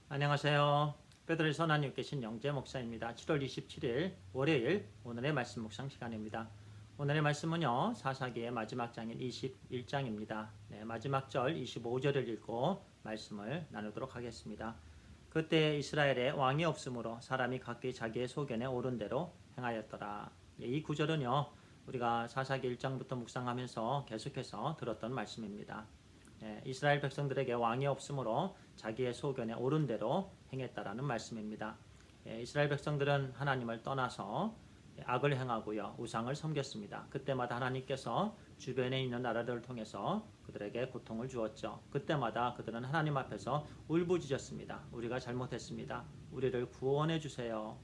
안녕하세요. 베드로의 선하님 계신 영재 목사입니다. 7월 27일 월요일 오늘의 말씀 묵상 시간입니다. 오늘의 말씀은요. 사사기의 마지막 장인 21장입니다. 마지막 절 25절을 읽고 말씀을 나누도록 하겠습니다. 그때 이스라엘에 왕이 없으므로 사람이 각기 자기의 소견에 옳은 대로 행하였더라. 이 구절은요. 우리가 사사기 1장부터 묵상하면서 계속해서 들었던 말씀입니다. 이스라엘 백성들에게 왕이 없으므로 자기의 소견에 옳은 대로 행했다라는 말씀입니다. 이스라엘 백성들은 하나님을 떠나서 악을 행하고요, 우상을 섬겼습니다. 그때마다 하나님께서 주변에 있는 나라들을 통해서 그들에게 고통을 주었죠. 그때마다 그들은 하나님 앞에서 울부짖었습니다. 우리가 잘못했습니다. 우리를 구원해 주세요.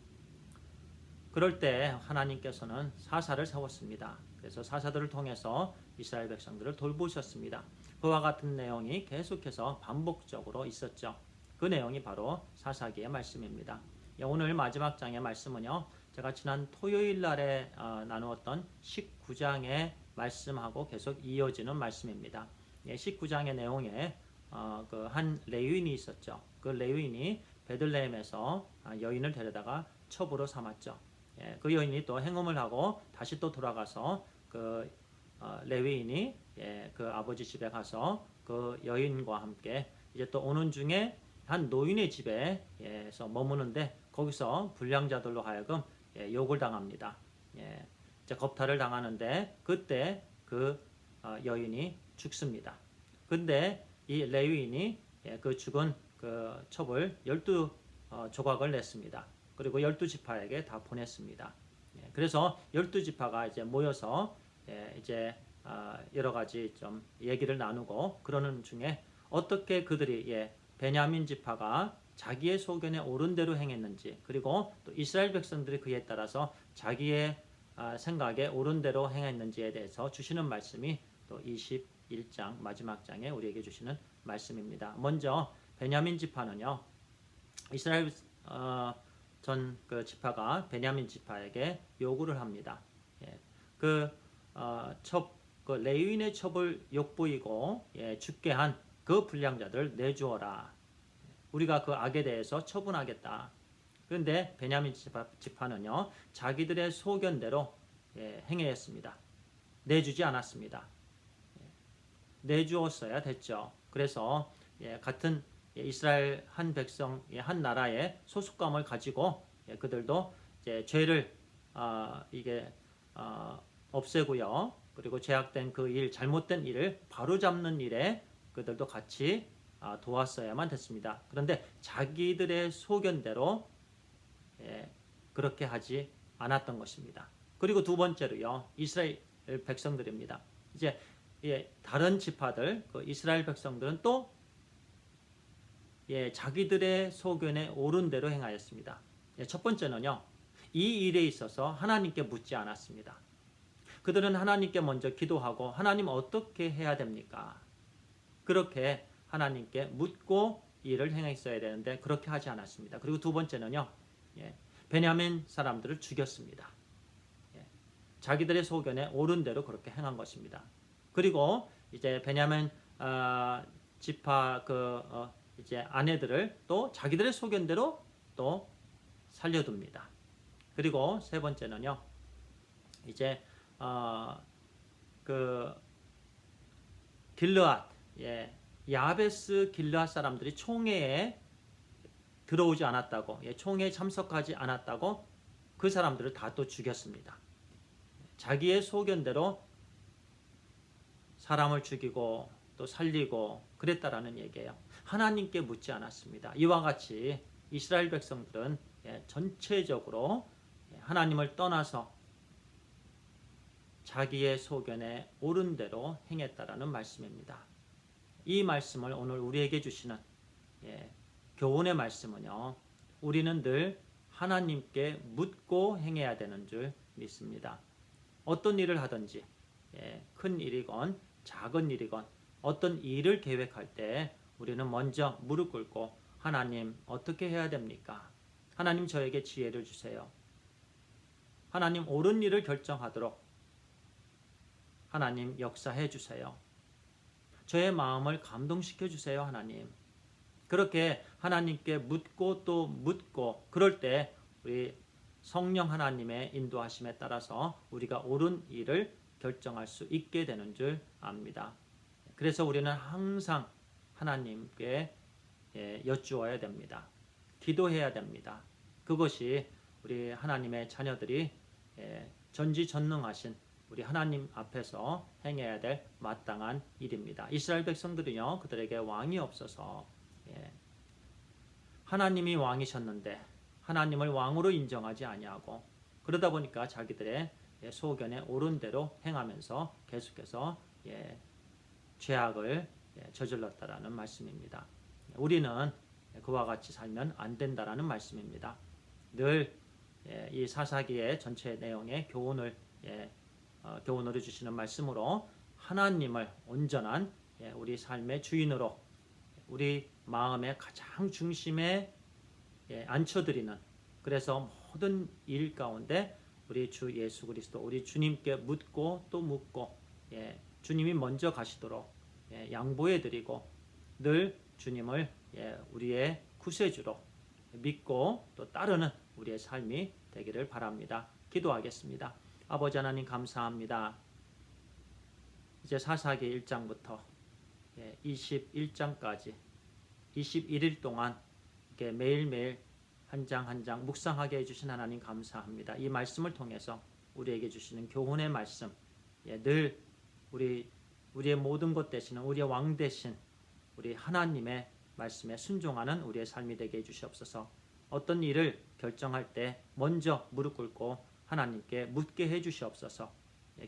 그럴 때 하나님께서는 사사를 세웠습니다. 그래서 사사들을 통해서 이스라엘 백성들을 돌보셨습니다. 그와 같은 내용이 계속해서 반복적으로 있었죠. 그 내용이 바로 사사기의 말씀입니다. 오늘 마지막 장의 말씀은요. 제가 지난 토요일 날에 나누었던 19장의 말씀하고 계속 이어지는 말씀입니다. 19장의 내용에 그 한 레위인이 있었죠. 그 레위인이 베들레헴에서 여인을 데려다가 첩으로 삼았죠. 그 여인이 또 행음을 하고 다시 또 돌아가서 그 레위인이 그 아버지 집에 가서 그 여인과 함께 이제 또 오는 중에 한 노인의 집에서 머무는데 거기서 불량자들로 하여금 욕을 당합니다. 이제 겁탈을 당하는데 그때 그 여인이 죽습니다. 근데 이 레위인이 그 죽은 그 첩을 12조각을 냈습니다. 그리고 12지파에게 다 보냈습니다. 그래서 12지파가 이제 모여서 이제 여러 가지 좀 얘기를 나누고 그러는 중에 어떻게 그들이 베냐민 지파가 자기의 소견에 옳은 대로 행했는지, 그리고 또 이스라엘 백성들이 그에 따라서 자기의 생각에 옳은 대로 행했는지에 대해서 주시는 말씀이 또 21장 마지막 장에 우리에게 주시는 말씀입니다. 먼저 베냐민 지파는요, 이스라엘 전 그 지파가 베냐민 지파에게 요구를 합니다. 그 레위인의 첩을 욕보이고 죽게 한 그 불량자들 내주어라. 우리가 그 악에 대해서 처분하겠다. 그런데 베냐민 지파는요, 자기들의 소견대로 행했습니다. 내주지 않았습니다. 내주었어야 됐죠. 그래서 같은 이스라엘 한 백성, 한 나라의 소속감을 가지고 그들도 이제 죄를 이게 없애고요. 그리고 죄악된 그 일, 잘못된 일을 바로잡는 일에 그들도 같이 도왔어야만 됐습니다. 그런데 자기들의 소견대로 그렇게 하지 않았던 것입니다. 그리고 두 번째로요, 이스라엘 백성들입니다. 이제 다른 지파들, 그 이스라엘 백성들은 또 자기들의 소견에 옳은 대로 행하였습니다. 첫 번째는요, 이 일에 있어서 하나님께 묻지 않았습니다. 그들은 하나님께 먼저 기도하고 하나님 어떻게 해야 됩니까? 그렇게 하나님께 묻고 일을 행했어야 되는데 그렇게 하지 않았습니다. 그리고 두 번째는요, 베냐민 사람들을 죽였습니다. 자기들의 소견에 옳은 대로 그렇게 행한 것입니다. 그리고 이제 베냐민 지파 이제 아내들을 또 자기들의 소견대로 또 살려둡니다. 그리고 세 번째는요, 이제 그 길르앗, 야베스 길르앗 사람들이 총회에 들어오지 않았다고, 총회에 참석하지 않았다고 그 사람들을 다 또 죽였습니다. 자기의 소견대로 사람을 죽이고 또 살리고 그랬다라는 얘기예요. 하나님께 묻지 않았습니다. 이와 같이 이스라엘 백성들은 전체적으로 하나님을 떠나서 자기의 소견에 옳은 대로 행했다라는 말씀입니다. 이 말씀을 오늘 우리에게 주시는 교훈의 말씀은요, 우리는 늘 하나님께 묻고 행해야 되는 줄 믿습니다. 어떤 일을 하든지 큰 일이건 작은 일이건 어떤 일을 계획할 때 우리는 먼저 무릎 꿇고 하나님 어떻게 해야 됩니까? 하나님 저에게 지혜를 주세요. 하나님 옳은 일을 결정하도록 하나님 역사해 주세요. 저의 마음을 감동시켜 주세요, 하나님. 그렇게 하나님께 묻고 또 묻고 그럴 때 우리 성령 하나님의 인도하심에 따라서 우리가 옳은 일을 결정할 수 있게 되는 줄 압니다. 그래서 우리는 항상 하나님께 여쭈어야 됩니다. 기도해야 됩니다. 그것이 우리 하나님의 자녀들이 전지전능하신 우리 하나님 앞에서 행해야 될 마땅한 일입니다. 이스라엘 백성들은요, 그들에게 왕이 없어서 하나님이 왕이셨는데 하나님을 왕으로 인정하지 아니하고 그러다 보니까 자기들의 소견에 옳은 대로 행하면서 계속해서 죄악을 저질렀다라는 말씀입니다. 우리는 그와 같이 살면 안 된다라는 말씀입니다. 늘 이 사사기의 전체 내용의 교훈으로 주시는 말씀으로 하나님을 온전한 우리 삶의 주인으로 우리 마음의 가장 중심에 앉혀드리는, 그래서 모든 일 가운데 우리 주 예수 그리스도 우리 주님께 묻고 또 묻고 주님이 먼저 가시도록 양보해드리고 늘 주님을 우리의 구세주로 믿고 또 따르는 우리의 삶이 되기를 바랍니다. 기도하겠습니다. 아버지 하나님 감사합니다. 이제 사사기 1장부터 21장까지 21일 동안 매일매일 한 장 한 장 묵상하게 해주신 하나님 감사합니다. 이 말씀을 통해서 우리에게 주시는 교훈의 말씀, 늘 우리의 모든 것 되시는 우리의 왕 되신 우리 하나님의 말씀에 순종하는 우리의 삶이 되게 해주시옵소서. 어떤 일을 결정할 때 먼저 무릎 꿇고 하나님께 묻게 해주시옵소서.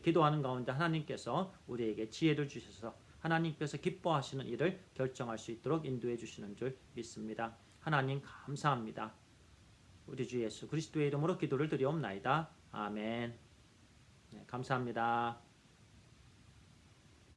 기도하는 가운데 하나님께서 우리에게 지혜를 주셔서 하나님께서 기뻐하시는 일을 결정할 수 있도록 인도해 주시는 줄 믿습니다. 하나님 감사합니다. 우리 주 예수 그리스도의 이름으로 기도를 드리옵나이다. 아멘. 감사합니다.